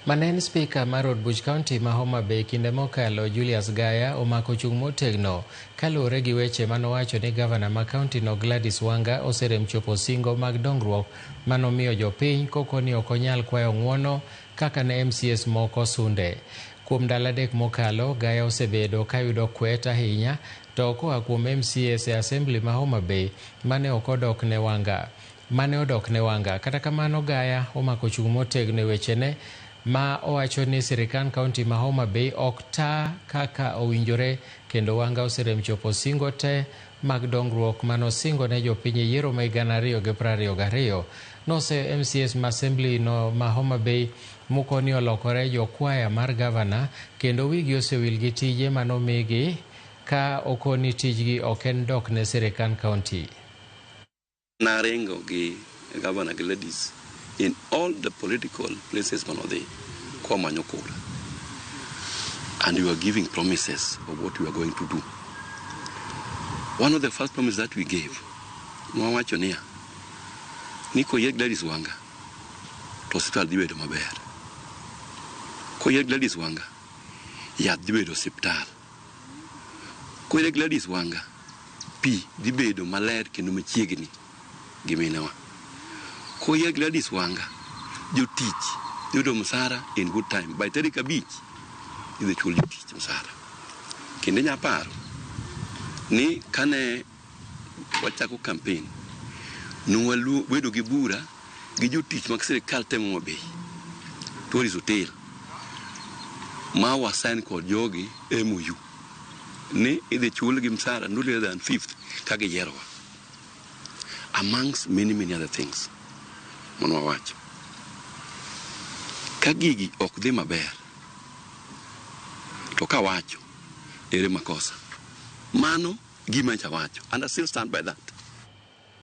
Manen Speaker mar Od Buch County ma Homa Bay kinde mokalo Julius Gaya omako chung' motegno kaluwore gi weche manowacho ni gavana ma kaunti no Gladys Wanga oserem chopo singo mag dongruok manomiyo jopiny koko ni ok onyal kwayo ng'uono kaka ne MCS moko sunde. Kuom ndalo 3 mokalo, Gaya osebedo kayudo kwet ahinya to koa kuom MCS e Assembly ma Homa Bay mane odok ne Wanga. Kata kamano, Gaya omako chung' motegno e wechene ma owacho ni sirikal kaunti ma Homa Bay ok taa kaka owinjore kendo Wanga oserem chopo singo te mag dongruok manosingo ne jopiny e yiero ma 2022. Nose MCS ma Assembly no ma Homa Bay muko ni olokore jokwaya mar gavana kendo wigi osewil gi tije manomigi ka okoni tijgi ok en dok ne sirikal kaunti. Narengo gi Governor Gladys in all the political places kwa Manyokura, and we were giving promises of what we were going to do. One of the first promises that we gave, mwawacho niya, niko ye Gladys Wanga to hospital dhi bedo maber. Koye Gladys Wanga yath dhi bedo hospital. Koye Gladys Wanga pi dhi bedo maler kendo machiegni gi minewa. Koye Gladys Wanga jotich yudo msara in good time. By tarik 5 idhi chul jotich msara. Kendo nyaparo ni kane wachako campaign nwalu wedo gi bura gi jotich mag sirikal temo Homa Tourist Hotel ma wasign kod jogi MOU ni idhi chul gi msara no less than 5th ka giyierowa, amongst many other things. Mono wawacho ka gigi ok dhi maber to kawacho ere makosa mano gima chawacho, and I still stand by that.